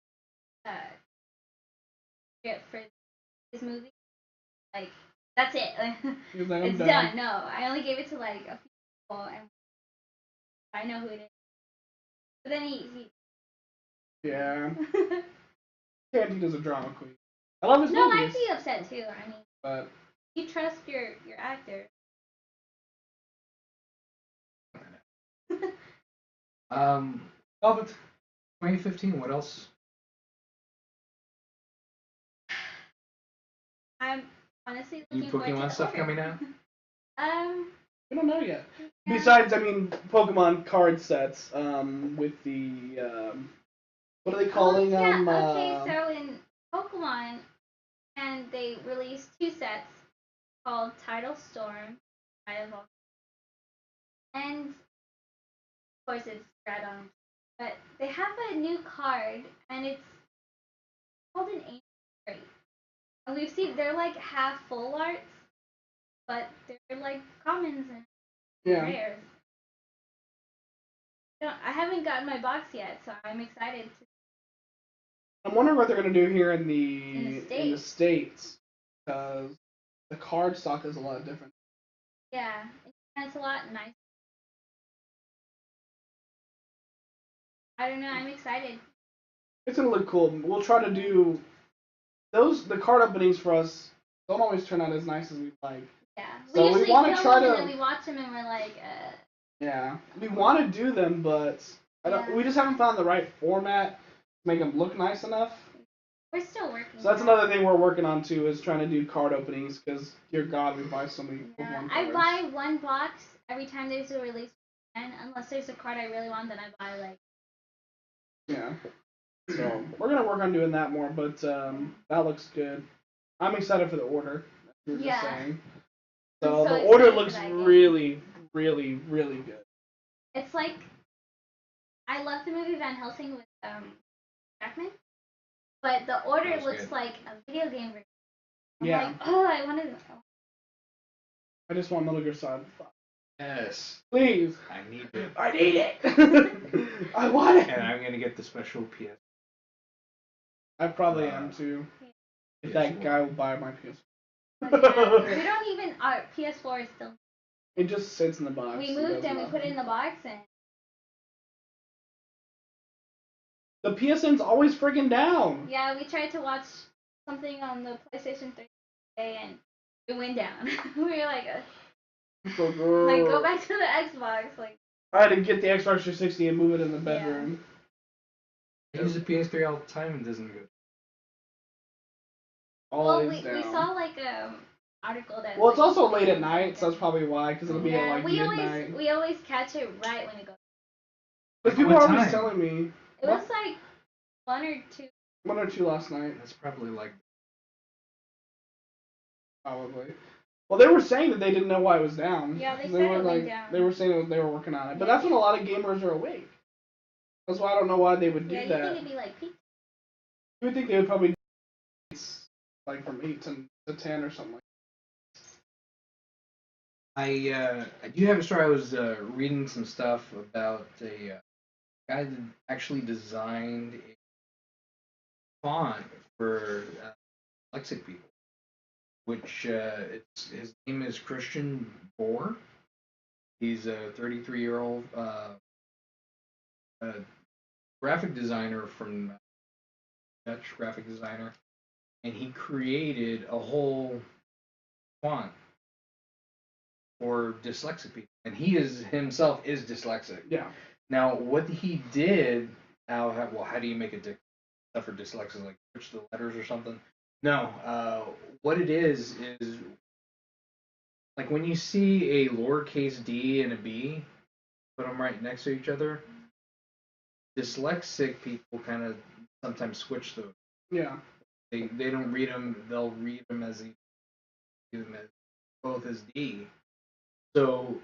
script for this movie, like that's it. It's done. No, I only gave it to like a few people, and I know who it is. But then he yeah. Tarantino's a drama queen. I love his movies. No, I'd be upset too. I mean, but you trust your actor. But 2015. What else? honestly Any looking forward to Pokemon the stuff order. coming out? We don't know yet. Yeah. Besides, Pokemon card sets. With the what are they calling them? Okay, so in Pokemon, and they released 2 sets called Tidal Storm, and of course it's Straddon. But they have a new card, and it's called an Ancient Trait. And we've seen they're like half full arts, but they're like commons and rares. I haven't gotten my box yet, so I'm excited to. I'm wondering what they're gonna do here in the States, because the card stock is a lot different. Yeah, it's a lot nicer. I don't know. I'm excited. It's gonna look cool. We'll try to do the card openings for us. Don't always turn out as nice as we'd like. Yeah, so we want to try them to. And then we watch them and we're like, Yeah, we want to do them, but we just haven't found the right format to make them look nice enough. We're still working. So that's another thing we're working on too, is trying to do card openings, because dear God, we buy so many Pokemon cards. I buy one box every time there's a release, and unless there's a card I really want, then I buy like. Yeah. So we're gonna work on doing that more, but that looks good. I'm excited for the order. As you were just saying. So the order looks really, really, really good. It's like I love the movie Van Helsing with Jackman, but the order looks like a video game version. I'm like, oh, I want to. I just want Metal Gear Solid 5. Yes. Please. I need it. I need it. I want it. And I'm gonna get the special PS. I probably am too. If that guy will buy my PS. We don't even. Our PS4 is still. It just sits in the box. We moved and we put it in the box and. The PSN's always freaking down. Yeah, we tried to watch something on the PlayStation 3 today and it went down. We were like, go back to the Xbox. Like. I had to get the Xbox 360 and move it in the bedroom. I use the PS3 all the time and it doesn't go. Always down. We saw like article that. Well, it's also late at night, so that's probably why, because it'll be at like midnight. We always catch it right when it goes. But people are always telling me. It was like 1 or 2. 1 or 2 last night. That's probably like. Probably. Well, they were saying that they didn't know why it was down. Yeah, they said it went down. They were saying they were working on it, but that's when a lot of gamers are awake. That's why I don't know why they would do that. Yeah, you think it'd be like peak? You would think they would probably do like from 8 to 10 or something like that. I do have a story. I was reading some stuff about a guy that actually designed a font for dyslexic people, which his name is Christian Bohr. He's a 33-year-old graphic designer from Dutch graphic designer, and he created a whole font for dyslexic people, and he himself is dyslexic. Yeah. Now, what he did, how do you make stuff for dyslexic, like switch the letters or something? No, what it is like when you see a lowercase d and a b, put them right next to each other. Dyslexic people kind of sometimes switch those. Yeah. They don't read them. They'll read them as both as D. So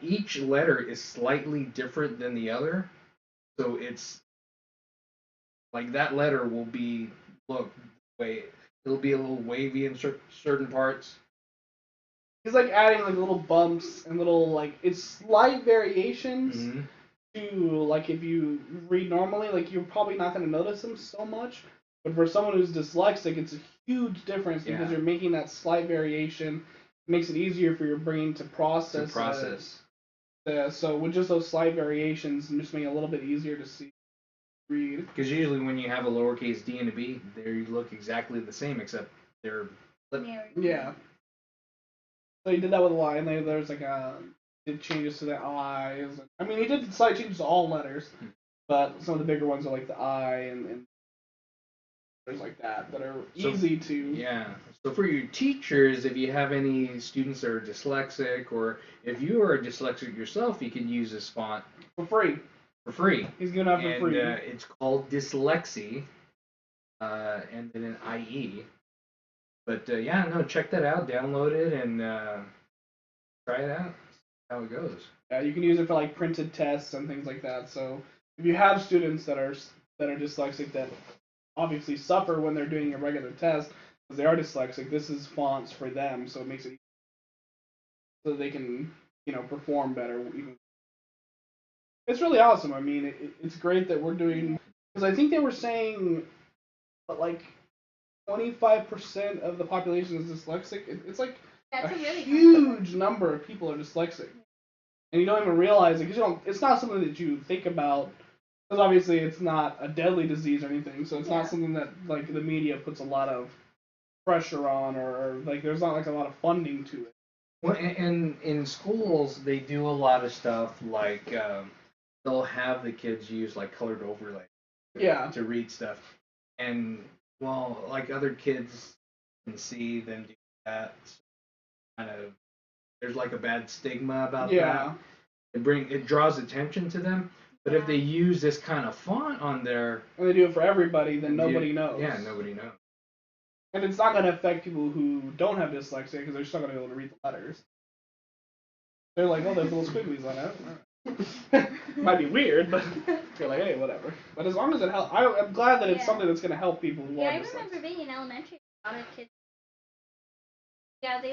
each letter is slightly different than the other. So it's like that letter will be it'll be a little wavy in certain parts. He's like adding like little bumps and little it's slight variations. Mm-hmm. Like if you read normally, like you're probably not going to notice them so much, but for someone who's dyslexic, it's a huge difference because you're making that slight variation. It makes it easier for your brain to process. So with just those slight variations, and just make it a little bit easier to read. Because usually when you have a lowercase d and a b, they look exactly the same except they're flipped. Yeah. So he did that with a line. There's like did changes to the I's. I mean, he did slight changes to all letters, but some of the bigger ones are like the I and there's like that are easy to. Yeah. So for your teachers, if you have any students that are dyslexic, or if you are dyslexic yourself, you can use this font for free. For free. He's giving out for free. It's called Dyslexie, and then an IE. But yeah, no, check that out, download it, and try it out. See how it goes. Yeah, you can use it for like printed tests and things like that. So if you have students that are dyslexic that obviously suffer when they're doing a regular test because they are dyslexic, this is fonts for them, so it makes it so they can perform better. It's really awesome. I mean, it's great that we're doing because I think they were saying, but like 25% of the population is dyslexic. It's like That's a really huge number of people are dyslexic, and you don't even realize it because you don't. It's not something that you think about because obviously it's not a deadly disease or anything. So it's not something that like the media puts a lot of pressure on or like there's not like a lot of funding to it. Well, and in schools they do a lot of stuff like they'll have the kids use like colored overlay to read stuff, and well, like other kids can see them do that. So kind of, there's like a bad stigma about that. It draws attention to them. But if they use this kind of font on there, and they do it for everybody, then nobody knows. Yeah, nobody knows. And it's not going to affect people who don't have dyslexia because they're still going to be able to read the letters. They're like, oh, there's little squigglies on it. Might be weird, but you're like, hey, whatever. But as long as it helps, I'm glad that it's something that's going to help people who are dyslexic. I remember being in elementary, a lot of kids. Yeah, they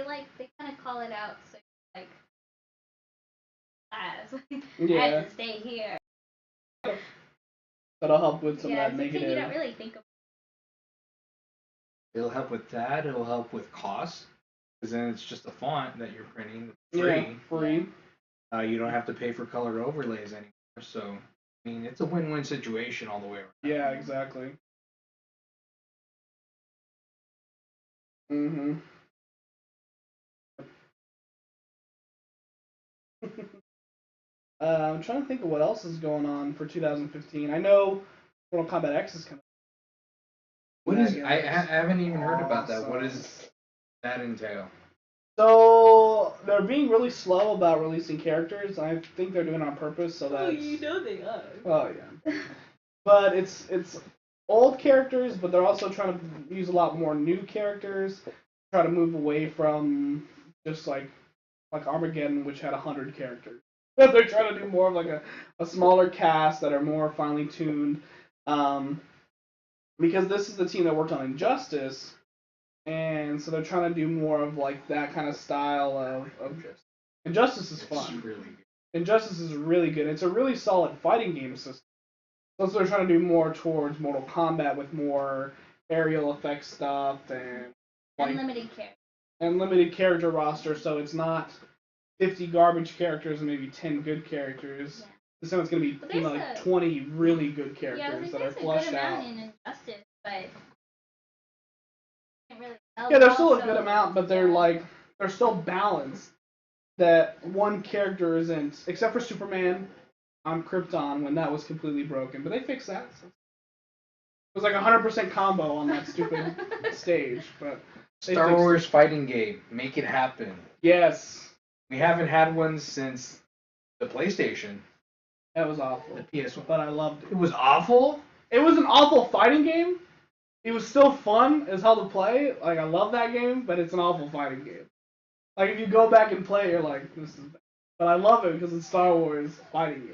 kind of call it out, so like, class, I have to stay here. That'll help with some of that negative. You don't really think of. It'll help with that. It'll help with cost, because then it's just a font that you're printing free. Yeah, free. You don't have to pay for color overlays anymore. So, I mean, it's a win-win situation all the way around. Yeah, exactly. Mm-hmm. I'm trying to think of what else is going on for 2015. I know Mortal Kombat X is coming. What is? I haven't even heard about that. What does that entail? So they're being really slow about releasing characters. I think they're doing it on purpose so that. Oh, you know they are. Oh yeah. But it's old characters, but they're also trying to use a lot more new characters. Try to move away from just like Armageddon, which had 100 characters. But they're trying to do more of like a smaller cast that are more finely tuned. Because this is the team that worked on Injustice, and so they're trying to do more of like that kind of style of Injustice is fun. Really good. Injustice is really good. It's a really solid fighting game system. So they're trying to do more towards Mortal Kombat with more aerial effects stuff and like, unlimited character roster. So it's not 50 garbage characters and maybe 10 good characters. Yeah. This time it's going to be like 20 really good characters that are fleshed out. In Injustice, but really there's still a good amount, but they're still balanced. That one character isn't, except for Superman on Krypton when that was completely broken, but they fixed that. So. It was like 100% combo on that stupid stage, but Star Wars fighting game, make it happen. Yes. We haven't had one since the PlayStation. That was awful. The PS1. But I loved it. It was awful? It was an awful fighting game. It was still fun as hell to play. Like, I love that game, but it's an awful fighting game. Like, if you go back and play it, you're like, this is bad. But I love it because it's Star Wars fighting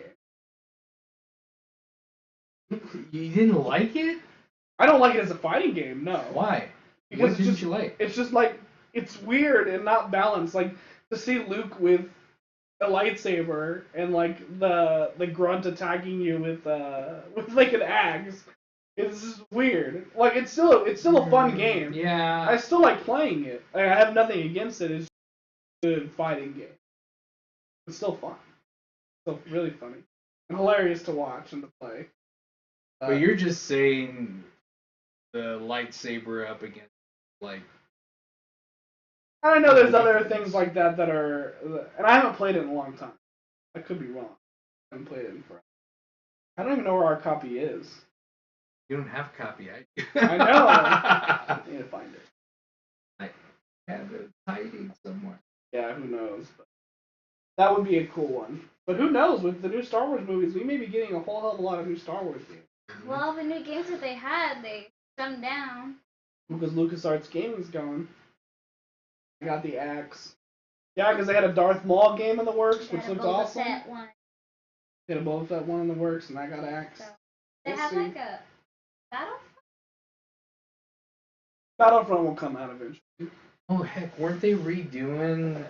game. You didn't like it? I don't like it as a fighting game, no. Why? Because what didn't you like? It's just like, it's weird and not balanced. Like, to see Luke with a lightsaber and like the grunt attacking you with like an axe. It's just weird. Like it's still a fun game. Yeah. I still like playing it. I have nothing against it. It's just a good fighting game. It's still fun. Still really funny and hilarious to watch and to play. But you're just saying the lightsaber up against like. I know there's other things like that that are, and I haven't played it in a long time. I could be wrong. I haven't played it in forever. I don't even know where our copy is. You don't have a copy, I know. I need to find it. have it hiding somewhere. Yeah, who knows? But that would be a cool one. But who knows? With the new Star Wars movies, we may be getting a whole hell of a lot of new Star Wars games. Well, all the new games that they had, they shut them down. Because LucasArts Gaming's going. I got the axe. Yeah, because they had a Darth Maul game in the works, which looks awesome. Fett one. They had a Boba Fett one in the works, and I got axe. So, they have like a Battlefront will come out eventually. Oh heck, weren't they redoing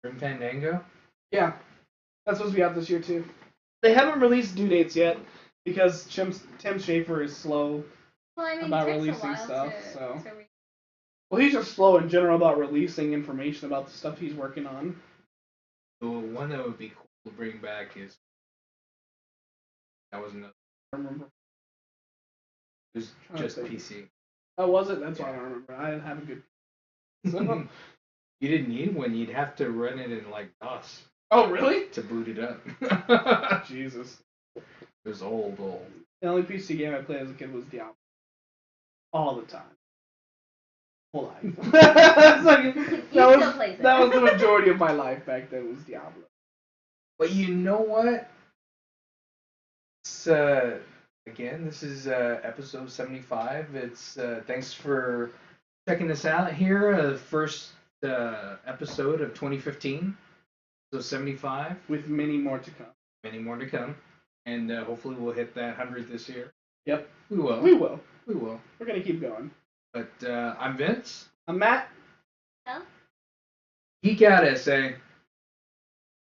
Grim Fandango? Yeah, that's supposed to be out this year too. They haven't released due dates yet because Tim Schafer is slow about releasing stuff. Well, he's just slow in general about releasing information about the stuff he's working on. The one that would be cool to bring back is that was another. I remember. It was just PC. Oh, was it? That's why I don't remember. I didn't have a good. So. You didn't need one. You'd have to run it in like DOS. Oh, really? To boot it up. Jesus. It was old. The only PC game I played as a kid was Diablo. All the time. Whole life. That was the majority of my life back then was Diablo. But you know what? It's, again, this is episode 75. It's thanks for checking us out here. First episode of 2015. So 75. With many more to come. Many more to come. And hopefully we'll hit that 100 this year. Yep. We will. We will. We will. We're going to keep going. But I'm Vince. I'm Matt. Yeah. Geek Out SA.